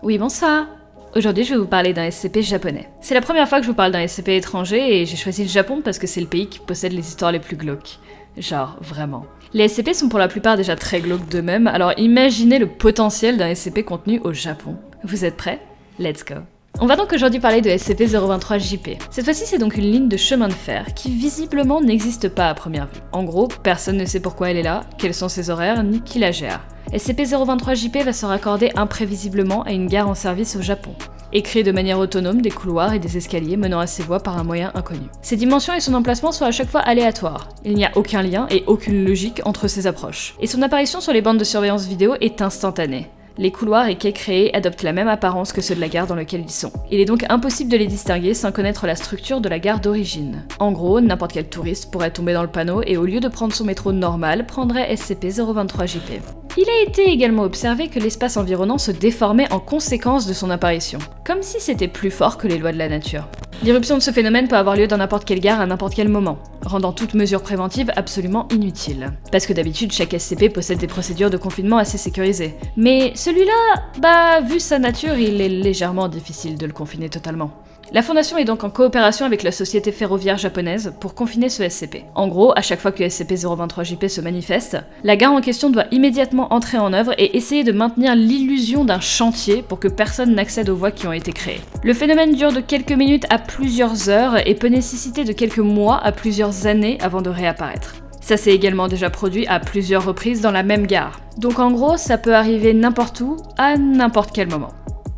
Oui, bonsoir. Aujourd'hui, je vais vous parler d'un SCP japonais. C'est la première fois que je vous parle d'un SCP étranger et j'ai choisi le Japon parce que c'est le pays qui possède les histoires les plus glauques. Genre, vraiment. Les SCP sont pour la plupart déjà très glauques d'eux-mêmes, alors imaginez le potentiel d'un SCP contenu au Japon. Vous êtes prêts? Let's go. On va donc aujourd'hui parler de SCP-023-JP. Cette fois-ci, c'est donc une ligne de chemin de fer qui visiblement n'existe pas à première vue. En gros, personne ne sait pourquoi elle est là, quels sont ses horaires, ni qui la gère. SCP-023-JP va se raccorder imprévisiblement à une gare en service au Japon, et créer de manière autonome des couloirs et des escaliers menant à ses voies par un moyen inconnu. Ses dimensions et son emplacement sont à chaque fois aléatoires. Il n'y a aucun lien et aucune logique entre ces approches. Et son apparition sur les bandes de surveillance vidéo est instantanée. Les couloirs et quais créés adoptent la même apparence que ceux de la gare dans laquelle ils sont. Il est donc impossible de les distinguer sans connaître la structure de la gare d'origine. En gros, n'importe quel touriste pourrait tomber dans le panneau et au lieu de prendre son métro normal, prendrait SCP-023-JP. Il a été également observé que l'espace environnant se déformait en conséquence de son apparition, comme si c'était plus fort que les lois de la nature. L'irruption de ce phénomène peut avoir lieu dans n'importe quelle gare à n'importe quel moment, rendant toute mesure préventive absolument inutile. Parce que d'habitude, chaque SCP possède des procédures de confinement assez sécurisées. Mais celui-là, vu sa nature, il est légèrement difficile de le confiner totalement. La Fondation est donc en coopération avec la société ferroviaire japonaise pour confiner ce SCP. En gros, à chaque fois que SCP-023-JP se manifeste, la gare en question doit immédiatement entrer en œuvre et essayer de maintenir l'illusion d'un chantier pour que personne n'accède aux voies qui ont été créées. Le phénomène dure de quelques minutes à plusieurs heures et peut nécessiter de quelques mois à plusieurs années avant de réapparaître. Ça s'est également déjà produit à plusieurs reprises dans la même gare. Donc en gros, ça peut arriver n'importe où, à n'importe quel moment.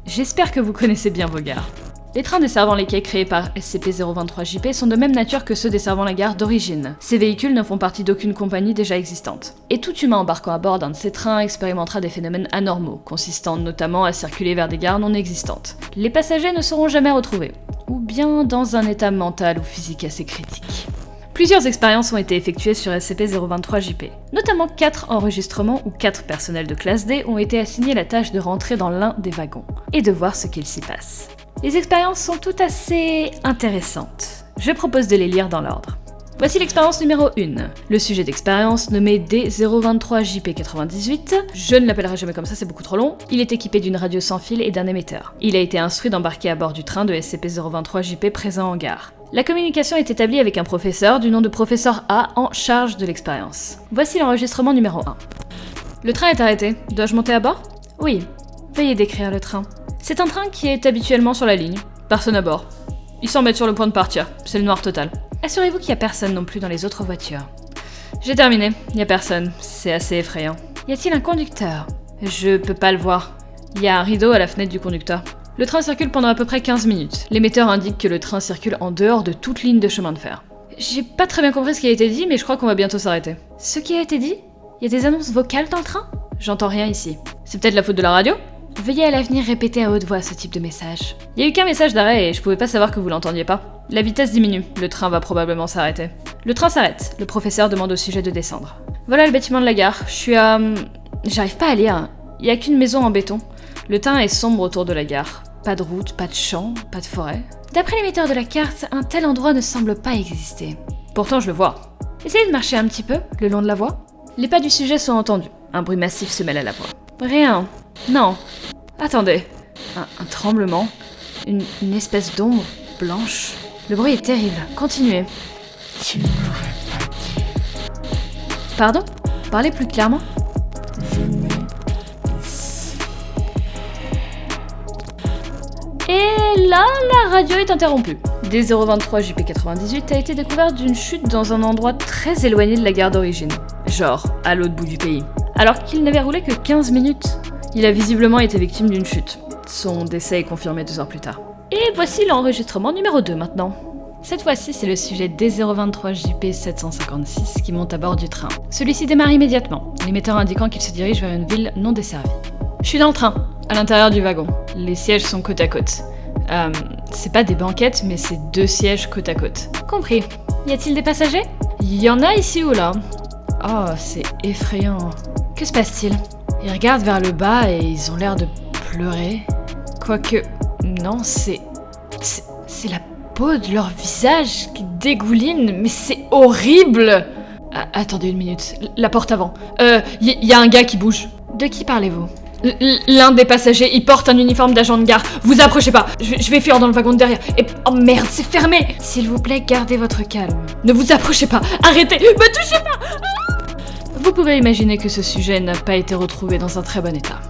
J'espère que vous connaissez bien vos gares. Les trains desservant les quais créés par SCP-023-JP sont de même nature que ceux desservant la gare d'origine. Ces véhicules ne font partie d'aucune compagnie déjà existante. Et tout humain embarquant à bord d'un de ces trains expérimentera des phénomènes anormaux, consistant notamment à circuler vers des gares non existantes. Les passagers ne seront jamais retrouvés, ou bien dans un état mental ou physique assez critique. Plusieurs expériences ont été effectuées sur SCP-023-JP. Notamment 4 enregistrements où 4 personnels de classe D ont été assignés la tâche de rentrer dans l'un des wagons, et de voir ce qu'il s'y passe. Les expériences sont toutes assez intéressantes. Je propose de les lire dans l'ordre. Voici l'expérience numéro 1. Le sujet d'expérience, nommé D023JP98, je ne l'appellerai jamais comme ça, c'est beaucoup trop long, il est équipé d'une radio sans fil et d'un émetteur. Il a été instruit d'embarquer à bord du train de SCP-023-JP présent en gare. La communication est établie avec un professeur du nom de professeur A en charge de l'expérience. Voici l'enregistrement numéro 1. Le train est arrêté. Dois-je monter à bord? Oui. Veuillez décrire le train. C'est un train qui est habituellement sur la ligne. Personne à bord. Ils semblent être sur le point de partir. C'est le noir total. Assurez-vous qu'il n'y a personne non plus dans les autres voitures. J'ai terminé. Il n'y a personne. C'est assez effrayant. Y a-t-il un conducteur? Je peux pas le voir. Il y a un rideau à la fenêtre du conducteur. Le train circule pendant à peu près 15 minutes. L'émetteur indique que le train circule en dehors de toute ligne de chemin de fer. J'ai pas très bien compris ce qui a été dit, mais je crois qu'on va bientôt s'arrêter. Ce qui a été dit? Y a des annonces vocales dans le train? J'entends rien ici. C'est peut-être la faute de la radio? Veuillez à l'avenir répéter à haute voix ce type de message. Il y a eu qu'un message d'arrêt et je pouvais pas savoir que vous l'entendiez pas. La vitesse diminue, le train va probablement s'arrêter. Le train s'arrête, le professeur demande au sujet de descendre. Voilà le bâtiment de la gare, j'arrive pas à lire, il y a qu'une maison en béton. Le teint est sombre autour de la gare. Pas de route, pas de champ, pas de forêt. D'après l'émetteur de la carte, un tel endroit ne semble pas exister. Pourtant je le vois. Essayez de marcher un petit peu, le long de la voie. Les pas du sujet sont entendus. Un bruit massif se mêle à la voix. Rien. Non. Attendez. Un tremblement. Une espèce d'ombre blanche. Le bruit est terrible. Continuez. Tu n'aurais pas dit. Pardon? Parlez plus clairement. Venez ici. Et là, la radio est interrompue. D023JP98 a été découvert d'une chute dans un endroit très éloigné de la gare d'origine. Genre, à l'autre bout du pays. Alors qu'il n'avait roulé que 15 minutes. Il a visiblement été victime d'une chute. Son décès est confirmé 2 heures plus tard. Et voici l'enregistrement numéro 2 maintenant. Cette fois-ci, c'est le sujet D023JP756 qui monte à bord du train. Celui-ci démarre immédiatement, l'émetteur indiquant qu'il se dirige vers une ville non desservie. Je suis dans le train, à l'intérieur du wagon. Les sièges sont côte à côte. C'est pas des banquettes, mais c'est 2 sièges côte à côte. Compris. Y a-t-il des passagers? Il y en a ici ou là. Oh, c'est effrayant. Que se passe-t-il? Ils regardent vers le bas et ils ont l'air de pleurer. Quoique, non, c'est la peau de leur visage qui dégouline, mais c'est horrible! Attendez une minute, la porte avant. Y a un gars qui bouge. De qui parlez-vous? L'un des passagers, il porte un uniforme d'agent de gare. Vous approchez pas. Je vais fuir dans le wagon de derrière. Et oh merde, c'est fermé. S'il vous plaît, gardez votre calme. Ne vous approchez pas. Arrêtez. Me touchez pas. Vous pouvez imaginer que ce sujet n'a pas été retrouvé dans un très bon état.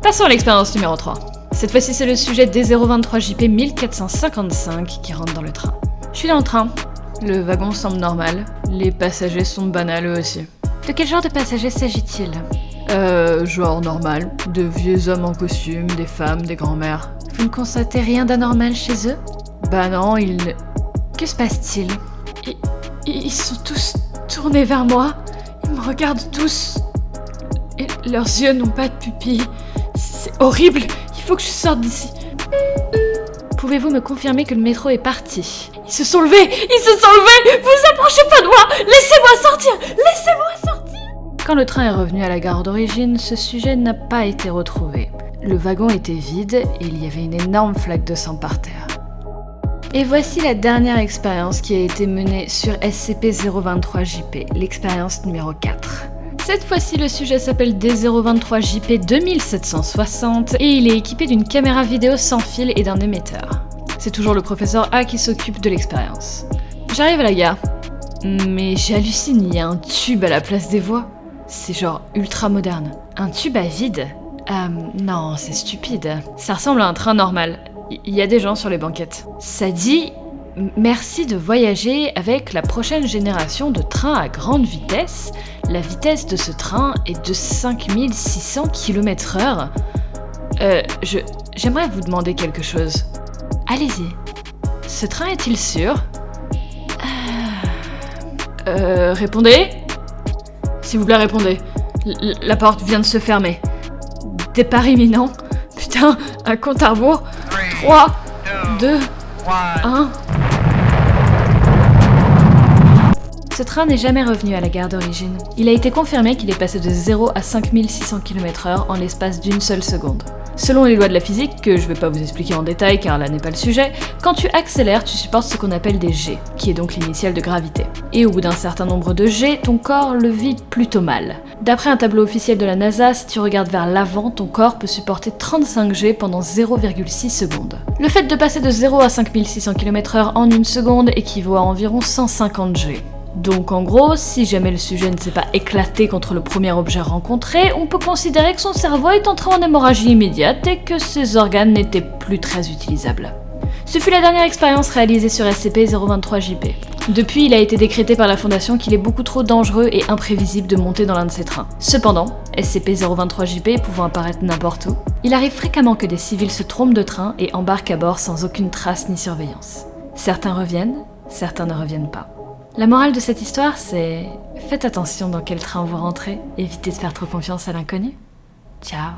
Passons à l'expérience numéro 3. Cette fois-ci, c'est le sujet D023JP 1455 qui rentre dans le train. Je suis dans le train. Le wagon semble normal. Les passagers sont banals eux aussi. De quel genre de passagers s'agit-il ? Genre normal. De vieux hommes en costume, des femmes, des grands-mères. Vous ne constatez rien d'anormal chez eux ? Bah non, Que se passe-t-il ? Ils sont tous tournés vers moi. Ils me regardent tous. Et leurs yeux n'ont pas de pupilles. C'est horrible. Il faut que je sorte d'ici. Pouvez-vous me confirmer que le métro est parti ? Ils se sont levés. Vous approchez pas de moi. Laissez-moi sortir. Quand le train est revenu à la gare d'origine, ce sujet n'a pas été retrouvé. Le wagon était vide et il y avait une énorme flaque de sang par terre. Et voici la dernière expérience qui a été menée sur SCP-023JP, l'expérience numéro 4. Cette fois-ci, le sujet s'appelle D023JP 2760 et il est équipé d'une caméra vidéo sans fil et d'un émetteur. C'est toujours le professeur A qui s'occupe de l'expérience. J'arrive à la gare, mais j'hallucine, il y a un tube à la place des voies. C'est genre ultra moderne. Un tube à vide ? Non, c'est stupide. Ça ressemble à un train normal. Il y a des gens sur les banquettes. Ça dit « Merci de voyager avec la prochaine génération de trains à grande vitesse. La vitesse de ce train est de 5600 km/h. » J'aimerais vous demander quelque chose. Allez-y. Ce train est-il sûr ? Répondez ? S'il vous plaît, répondez. La porte vient de se fermer. Départ imminent. Putain, un compte à rebours. 3, 2, 1... Ce train n'est jamais revenu à la gare d'origine. Il a été confirmé qu'il est passé de 0 à 5600 km/h en l'espace d'une seule seconde. Selon les lois de la physique, que je vais pas vous expliquer en détail car là n'est pas le sujet, quand tu accélères, tu supportes ce qu'on appelle des G, qui est donc l'initiale de gravité. Et au bout d'un certain nombre de G, ton corps le vit plutôt mal. D'après un tableau officiel de la NASA, si tu regardes vers l'avant, ton corps peut supporter 35 G pendant 0,6 secondes. Le fait de passer de 0 à 5600 km/h en une seconde équivaut à environ 150 G. Donc en gros, si jamais le sujet ne s'est pas éclaté contre le premier objet rencontré, on peut considérer que son cerveau est entré en hémorragie immédiate et que ses organes n'étaient plus très utilisables. Ce fut la dernière expérience réalisée sur SCP-023JP. Depuis, il a été décrété par la Fondation qu'il est beaucoup trop dangereux et imprévisible de monter dans l'un de ces trains. Cependant, SCP-023JP pouvant apparaître n'importe où, il arrive fréquemment que des civils se trompent de train et embarquent à bord sans aucune trace ni surveillance. Certains reviennent, certains ne reviennent pas. La morale de cette histoire, c'est faites attention dans quel train vous rentrez, évitez de faire trop confiance à l'inconnu. Ciao.